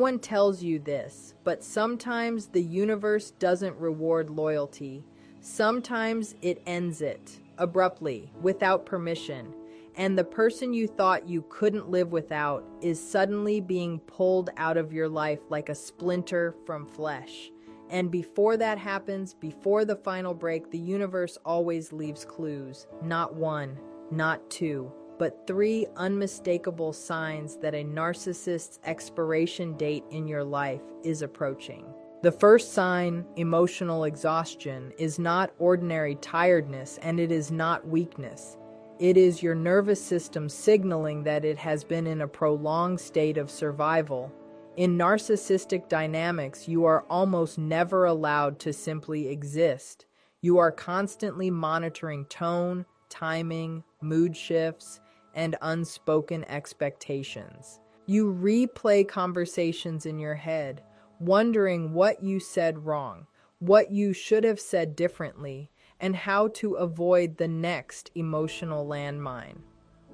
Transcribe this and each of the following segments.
No one tells you this, but sometimes the universe doesn't reward loyalty. Sometimes it ends it, abruptly, without permission. And the person you thought you couldn't live without is suddenly being pulled out of your life like a splinter from flesh. And before that happens, before the final break, the universe always leaves clues. Not one, not two, but three unmistakable signs that a narcissist's expiration date in your life is approaching. The first sign, emotional exhaustion, is not ordinary tiredness, and it is not weakness. It is your nervous system signaling that it has been in a prolonged state of survival. In narcissistic dynamics, you are almost never allowed to simply exist. You are constantly monitoring tone, timing, mood shifts, and unspoken expectations. You replay conversations in your head, wondering what you said wrong, what you should have said differently, and how to avoid the next emotional landmine.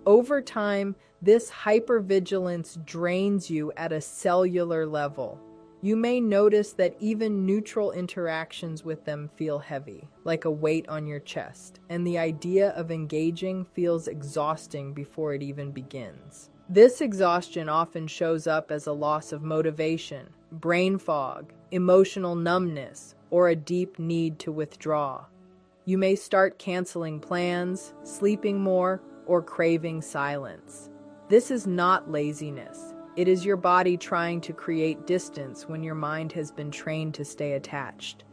Over time, this hypervigilance drains you at a cellular level. You may notice that even neutral interactions with them feel heavy, like a weight on your chest, and the idea of engaging feels exhausting before it even begins. This exhaustion often shows up as a loss of motivation, brain fog, emotional numbness, or a deep need to withdraw. You may start canceling plans, sleeping more, or craving silence. This is not laziness. It is your body trying to create distance when your mind has been trained to stay attached.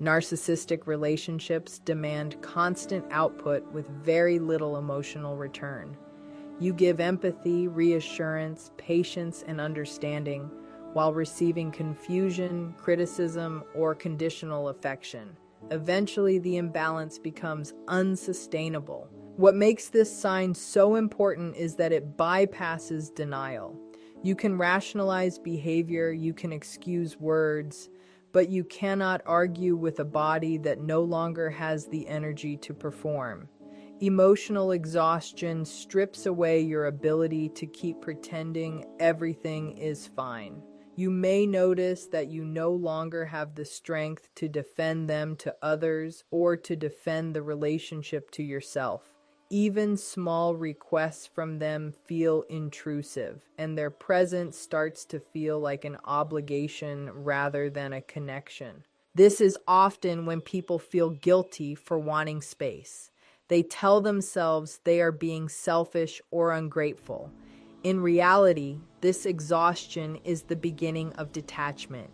Narcissistic relationships demand constant output with very little emotional return. You give empathy, reassurance, patience, and understanding while receiving confusion, criticism, or conditional affection. Eventually, the imbalance becomes unsustainable. What makes this sign so important is that it bypasses denial. You can rationalize behavior, you can excuse words, but you cannot argue with a body that no longer has the energy to perform. Emotional exhaustion strips away your ability to keep pretending everything is fine. You may notice that you no longer have the strength to defend them to others or to defend the relationship to yourself. Even small requests from them feel intrusive, and their presence starts to feel like an obligation rather than a connection. This is often when people feel guilty for wanting space. They tell themselves they are being selfish or ungrateful. In reality, this exhaustion is the beginning of detachment.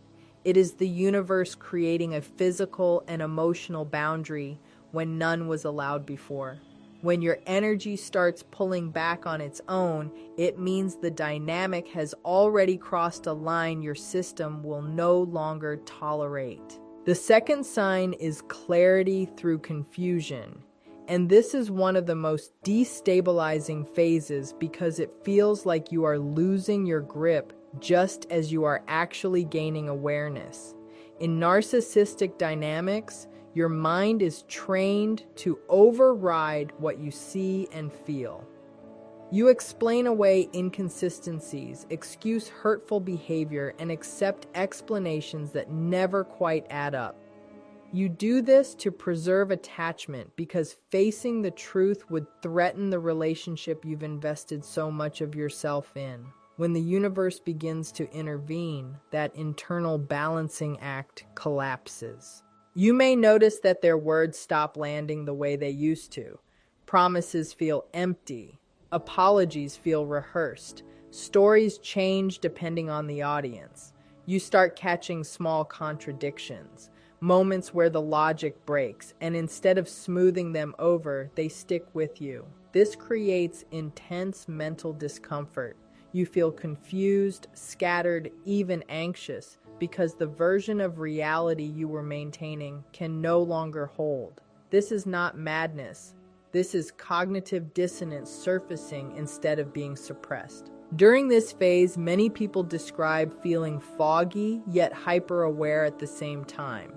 It is the universe creating a physical and emotional boundary when none was allowed before. When your energy starts pulling back on its own, it means the dynamic has already crossed a line your system will no longer tolerate. The second sign is clarity through confusion. And this is one of the most destabilizing phases because it feels like you are losing your grip just as you are actually gaining awareness. In narcissistic dynamics, your mind is trained to override what you see and feel. You explain away inconsistencies, excuse hurtful behavior, and accept explanations that never quite add up. You do this to preserve attachment because facing the truth would threaten the relationship you've invested so much of yourself in. When the universe begins to intervene, that internal balancing act collapses. You may notice that their words stop landing the way they used to. Promises feel empty. Apologies feel rehearsed. Stories change depending on the audience. You start catching small contradictions, moments where the logic breaks, and instead of smoothing them over, they stick with you. This creates intense mental discomfort. You feel confused, scattered, even anxious, because the version of reality you were maintaining can no longer hold. This is not madness. This is cognitive dissonance surfacing instead of being suppressed. During this phase, many people describe feeling foggy yet hyper-aware at the same time.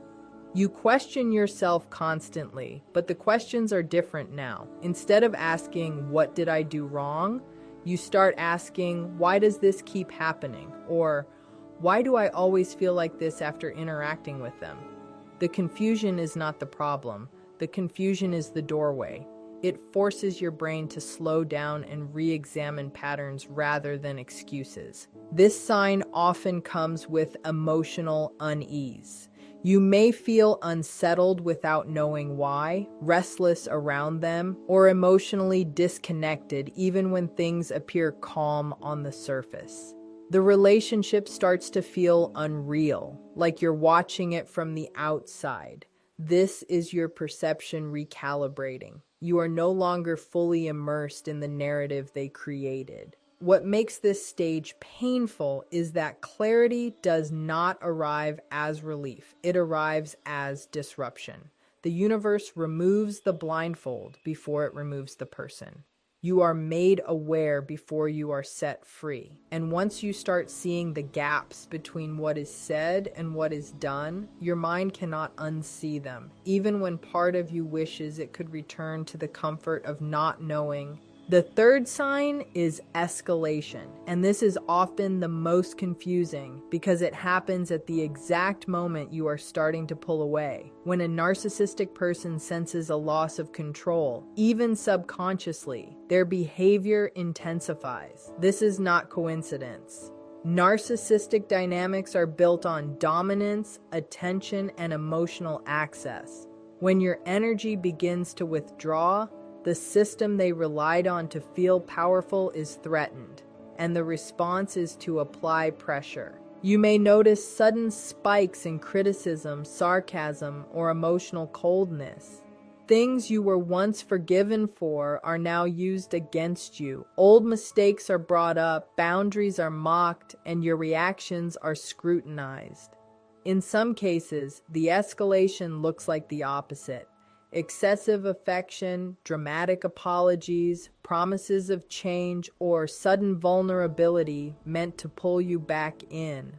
You question yourself constantly, but the questions are different now. Instead of asking, "What did I do wrong?" you start asking, "Why does this keep happening?" Or, Why do I always feel like this after interacting with them? The confusion is not the problem. The confusion is the doorway. It forces your brain to slow down and re-examine patterns rather than excuses. This sign often comes with emotional unease. You may feel unsettled without knowing why, restless around them, or emotionally disconnected even when things appear calm on the surface. The relationship starts to feel unreal, like you're watching it from the outside. This is your perception recalibrating. You are no longer fully immersed in the narrative they created. What makes this stage painful is that clarity does not arrive as relief. It arrives as disruption. The universe removes the blindfold before it removes the person. You are made aware before you are set free. And once you start seeing the gaps between what is said and what is done, your mind cannot unsee them, even when part of you wishes it could return to the comfort of not knowing. The third sign is escalation, and this is often the most confusing because it happens at the exact moment you are starting to pull away. When a narcissistic person senses a loss of control, even subconsciously, their behavior intensifies. This is not coincidence. Narcissistic dynamics are built on dominance, attention, and emotional access. When your energy begins to withdraw, the system they relied on to feel powerful is threatened, and the response is to apply pressure. You may notice sudden spikes in criticism, sarcasm, or emotional coldness. Things you were once forgiven for are now used against you. Old mistakes are brought up, boundaries are mocked, and your reactions are scrutinized. In some cases, the escalation looks like the opposite. Excessive affection, dramatic apologies, promises of change, or sudden vulnerability meant to pull you back in.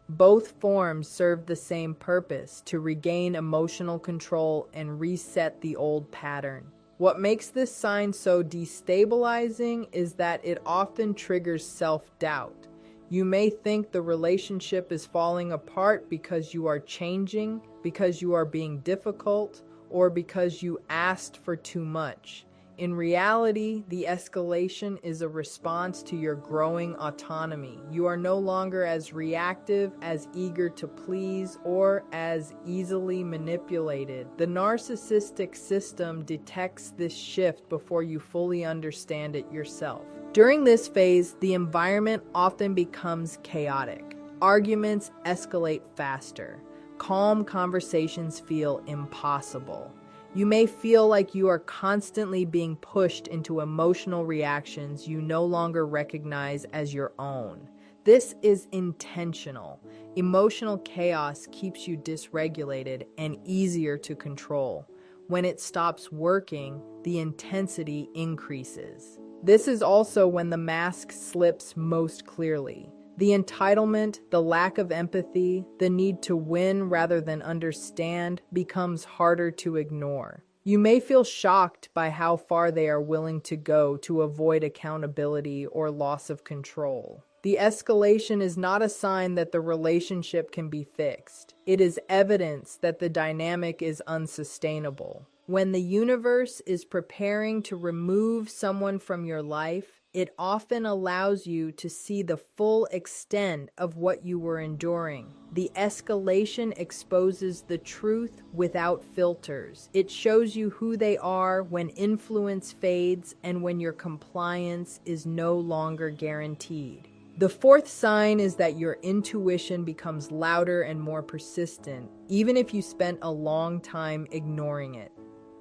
Both forms serve the same purpose, to regain emotional control and reset the old pattern. What makes this sign so destabilizing is that it often triggers self-doubt. You may think the relationship is falling apart because you are changing, because you are being difficult, or because you asked for too much. In reality, the escalation is a response to your growing autonomy. You are no longer as reactive, as eager to please, or as easily manipulated. The narcissistic system detects this shift before you fully understand it yourself. During this phase, the environment often becomes chaotic. Arguments escalate faster. Calm conversations feel impossible. You may feel like you are constantly being pushed into emotional reactions you no longer recognize as your own. This is intentional. Emotional chaos keeps you dysregulated and easier to control. When it stops working, the intensity increases. This is also when the mask slips most clearly. The entitlement, the lack of empathy, the need to win rather than understand becomes harder to ignore. You may feel shocked by how far they are willing to go to avoid accountability or loss of control. The escalation is not a sign that the relationship can be fixed. It is evidence that the dynamic is unsustainable. When the universe is preparing to remove someone from your life, it often allows you to see the full extent of what you were enduring. The escalation exposes the truth without filters. It shows you who they are when influence fades and when your compliance is no longer guaranteed. The fourth sign is that your intuition becomes louder and more persistent, even if you spent a long time ignoring it.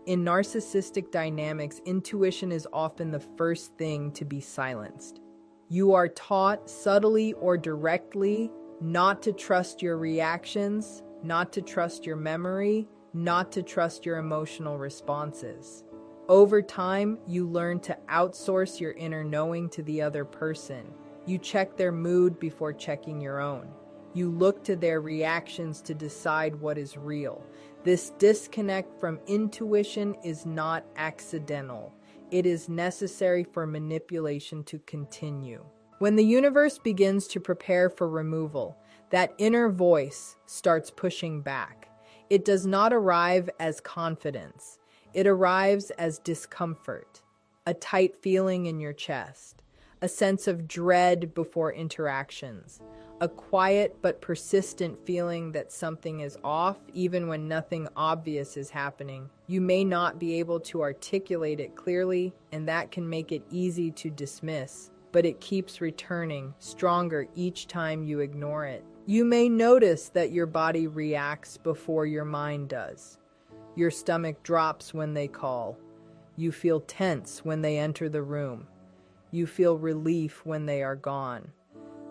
In narcissistic dynamics, intuition is often the first thing to be silenced. You are taught, subtly or directly, not to trust your reactions, not to trust your memory, not to trust your emotional responses. Over time, you learn to outsource your inner knowing to the other person. You check their mood before checking your own. You look to their reactions to decide what is real. This disconnect from intuition is not accidental. It is necessary for manipulation to continue. When the universe begins to prepare for removal, that inner voice starts pushing back. It does not arrive as confidence. It arrives as discomfort, a tight feeling in your chest, a sense of dread before interactions, a quiet but persistent feeling that something is off even when nothing obvious is happening. You may not be able to articulate it clearly, and that can make it easy to dismiss, but it keeps returning, stronger each time you ignore it. You may notice that your body reacts before your mind does. Your stomach drops when they call. You feel tense when they enter the room. You feel relief when they are gone.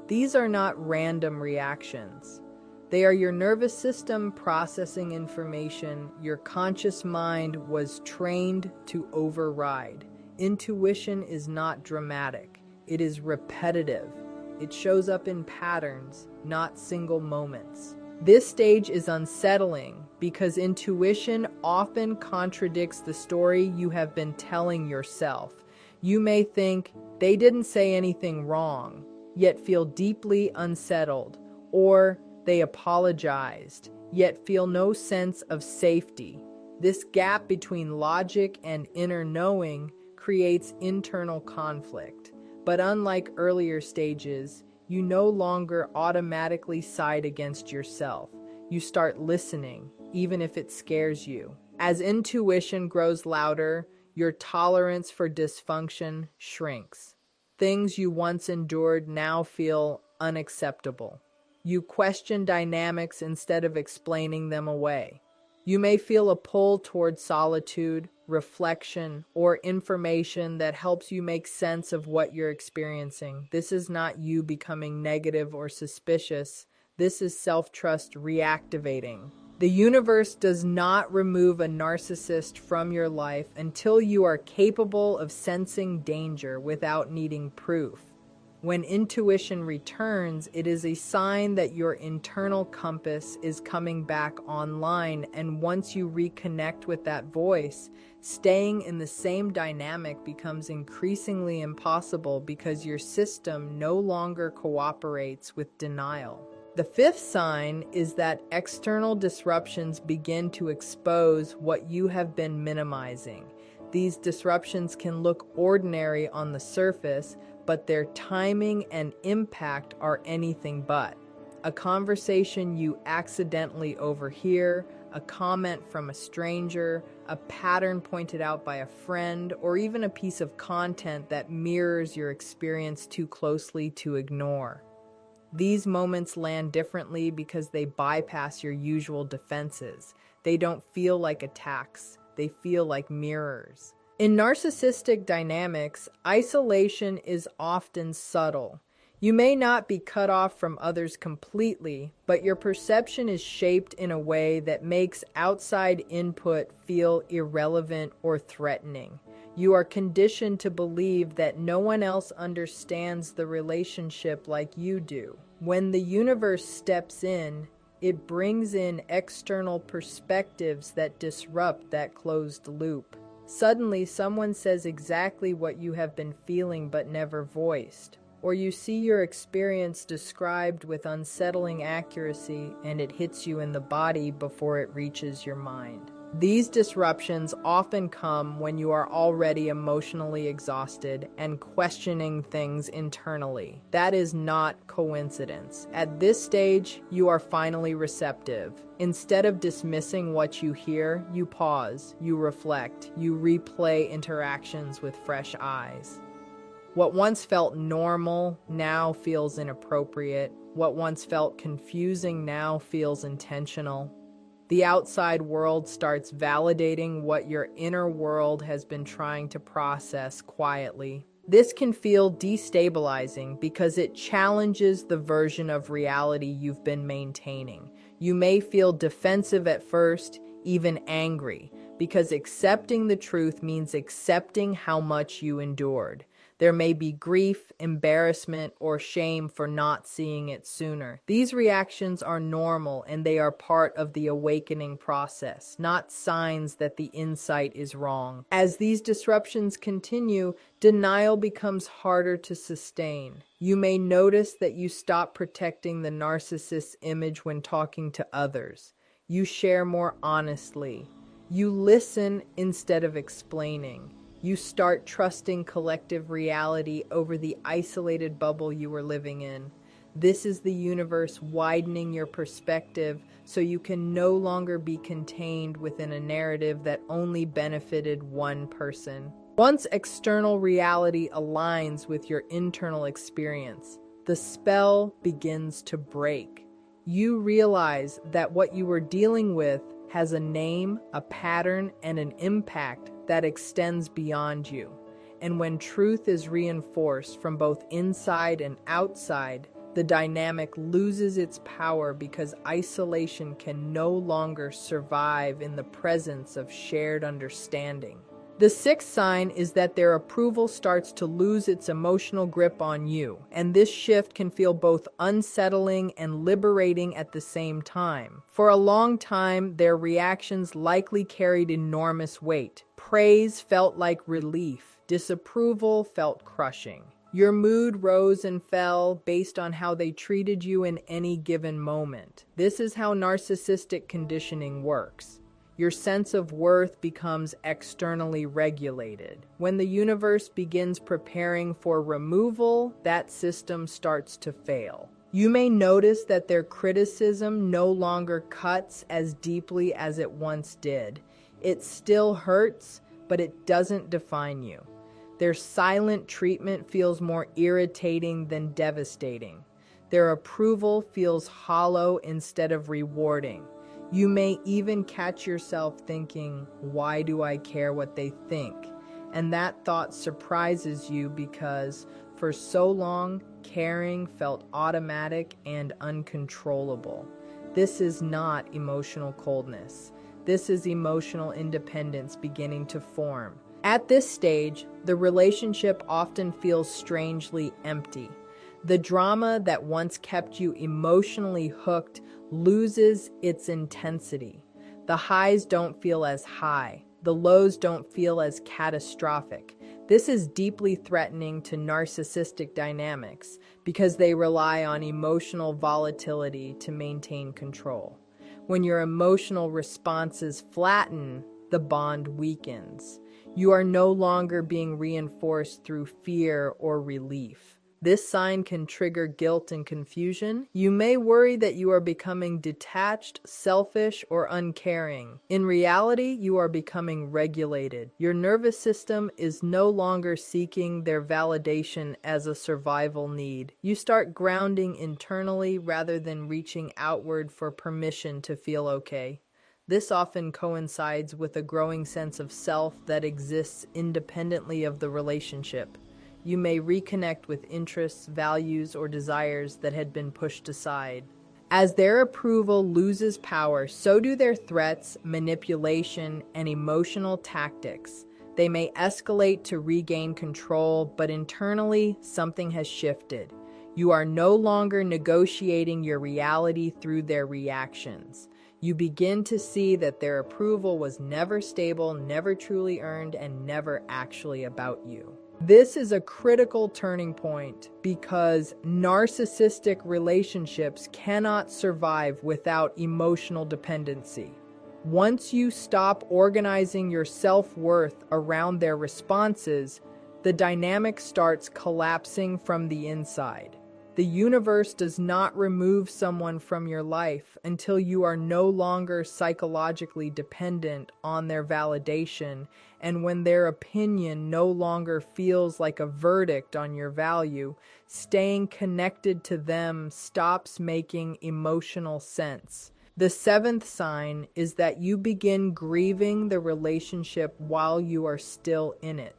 These are not random reactions. They are your nervous system processing information your conscious mind was trained to override. Intuition is not dramatic. It is repetitive. It shows up in patterns, not single moments. This stage is unsettling because intuition often contradicts the story you have been telling yourself. You may think, they didn't say anything wrong, yet feel deeply unsettled, or they apologized, yet feel no sense of safety. This gap between logic and inner knowing creates internal conflict. But unlike earlier stages, you no longer automatically side against yourself. You start listening, even if it scares you. As intuition grows louder, your tolerance for dysfunction shrinks. Things you once endured now feel unacceptable. You question dynamics instead of explaining them away. You may feel a pull toward solitude, reflection, or information that helps you make sense of what you're experiencing. This is not you becoming negative or suspicious. This is self-trust reactivating. The universe does not remove a narcissist from your life until you are capable of sensing danger without needing proof. When intuition returns, it is a sign that your internal compass is coming back online, and once you reconnect with that voice, staying in the same dynamic becomes increasingly impossible because your system no longer cooperates with denial. The fifth sign is that external disruptions begin to expose what you have been minimizing. These disruptions can look ordinary on the surface, but their timing and impact are anything but. A conversation you accidentally overhear, a comment from a stranger, a pattern pointed out by a friend, or even a piece of content that mirrors your experience too closely to ignore. These moments land differently because they bypass your usual defenses. They don't feel like attacks. They feel like mirrors. In narcissistic dynamics, isolation is often subtle. You may not be cut off from others completely, but your perception is shaped in a way that makes outside input feel irrelevant or threatening. You are conditioned to believe that no one else understands the relationship like you do. When the universe steps in, it brings in external perspectives that disrupt that closed loop. Suddenly, someone says exactly what you have been feeling but never voiced. Or you see your experience described with unsettling accuracy and it hits you in the body before it reaches your mind. These disruptions often come when you are already emotionally exhausted and questioning things internally. That is not coincidence. At this stage, you are finally receptive. Instead of dismissing what you hear, you pause, you reflect, you replay interactions with fresh eyes. What once felt normal now feels inappropriate. What once felt confusing now feels intentional. The outside world starts validating what your inner world has been trying to process quietly. This can feel destabilizing because it challenges the version of reality you've been maintaining. You may feel defensive at first, even angry, because accepting the truth means accepting how much you endured. There may be grief, embarrassment, or shame for not seeing it sooner. These reactions are normal and they are part of the awakening process, not signs that the insight is wrong. As these disruptions continue, denial becomes harder to sustain. You may notice that you stop protecting the narcissist's image when talking to others. You share more honestly. You listen instead of explaining. You start trusting collective reality over the isolated bubble you were living in. This is the universe widening your perspective so you can no longer be contained within a narrative that only benefited one person. Once external reality aligns with your internal experience, the spell begins to break. You realize that what you were dealing with has a name, a pattern, and an impact that extends beyond you. And when truth is reinforced from both inside and outside, the dynamic loses its power because isolation can no longer survive in the presence of shared understanding. The sixth sign is that their approval starts to lose its emotional grip on you, and this shift can feel both unsettling and liberating at the same time. For a long time, their reactions likely carried enormous weight. Praise felt like relief. Disapproval felt crushing. Your mood rose and fell based on how they treated you in any given moment. This is how narcissistic conditioning works. Your sense of worth becomes externally regulated. When the universe begins preparing for removal, that system starts to fail. You may notice that their criticism no longer cuts as deeply as it once did. It still hurts, but it doesn't define you. Their silent treatment feels more irritating than devastating. Their approval feels hollow instead of rewarding. You may even catch yourself thinking, why do I care what they think? And that thought surprises you because for so long, caring felt automatic and uncontrollable. This is not emotional coldness. This is emotional independence beginning to form. At this stage, the relationship often feels strangely empty. The drama that once kept you emotionally hooked loses its intensity. The highs don't feel as high. The lows don't feel as catastrophic. This is deeply threatening to narcissistic dynamics because they rely on emotional volatility to maintain control. When your emotional responses flatten, the bond weakens. You are no longer being reinforced through fear or relief. This sign can trigger guilt and confusion. You may worry that you are becoming detached, selfish, or uncaring. In reality, you are becoming regulated. Your nervous system is no longer seeking their validation as a survival need. You start grounding internally rather than reaching outward for permission to feel okay. This often coincides with a growing sense of self that exists independently of the relationship. You may reconnect with interests, values, or desires that had been pushed aside. As their approval loses power, so do their threats, manipulation, and emotional tactics. They may escalate to regain control, but internally, something has shifted. You are no longer negotiating your reality through their reactions. You begin to see that their approval was never stable, never truly earned, and never actually about you. This is a critical turning point because narcissistic relationships cannot survive without emotional dependency. Once you stop organizing your self-worth around their responses, the dynamic starts collapsing from the inside. The universe does not remove someone from your life until you are no longer psychologically dependent on their validation and when their opinion no longer feels like a verdict on your value. Staying connected to them stops making emotional sense. The seventh sign is that you begin grieving the relationship while you are still in it.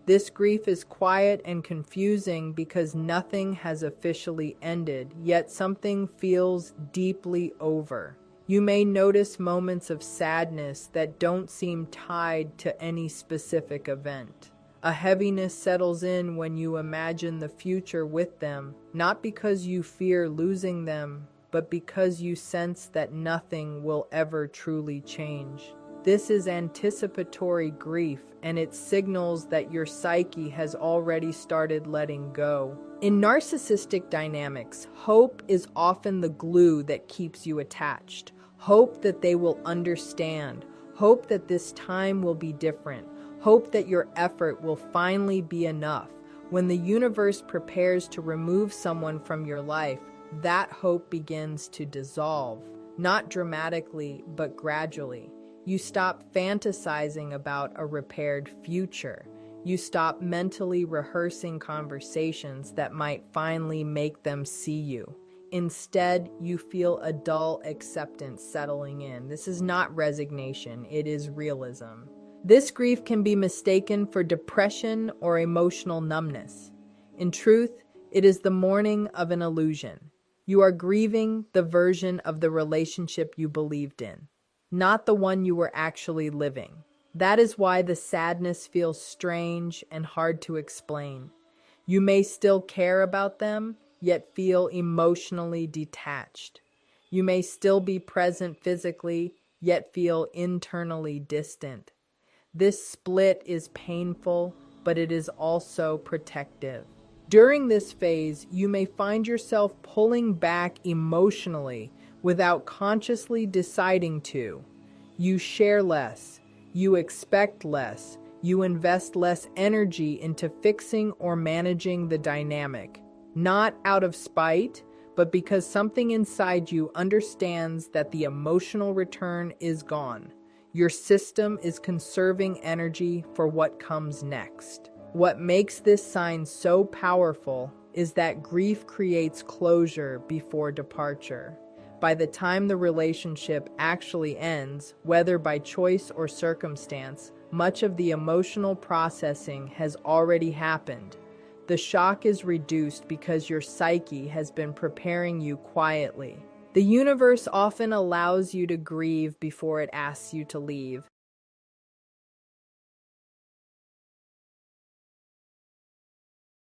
This grief is quiet and confusing because nothing has officially ended, yet something feels deeply over. You may notice moments of sadness that don't seem tied to any specific event. A heaviness settles in when you imagine the future with them, not because you fear losing them, but because you sense that nothing will ever truly change. This is anticipatory grief, and it signals that your psyche has already started letting go. In narcissistic dynamics, hope is often the glue that keeps you attached. Hope that they will understand. Hope that this time will be different. Hope that your effort will finally be enough. When the universe prepares to remove someone from your life, that hope begins to dissolve, not dramatically, but gradually. You stop fantasizing about a repaired future. You stop mentally rehearsing conversations that might finally make them see you. Instead, you feel a dull acceptance settling in. This is not resignation, it is realism. This grief can be mistaken for depression or emotional numbness. In truth, it is the mourning of an illusion. You are grieving the version of the relationship you believed in, not the one you were actually living. That is why the sadness feels strange and hard to explain. You may still care about them, yet feel emotionally detached. You may still be present physically, yet feel internally distant. This split is painful, but it is also protective. During this phase, you may find yourself pulling back emotionally without consciously deciding to. You share less, you expect less, you invest less energy into fixing or managing the dynamic, not out of spite, but because something inside you understands that the emotional return is gone. Your system is conserving energy for what comes next. What makes this sign so powerful is that grief creates closure before departure. By the time the relationship actually ends, whether by choice or circumstance, much of the emotional processing has already happened. The shock is reduced because your psyche has been preparing you quietly. The universe often allows you to grieve before it asks you to leave.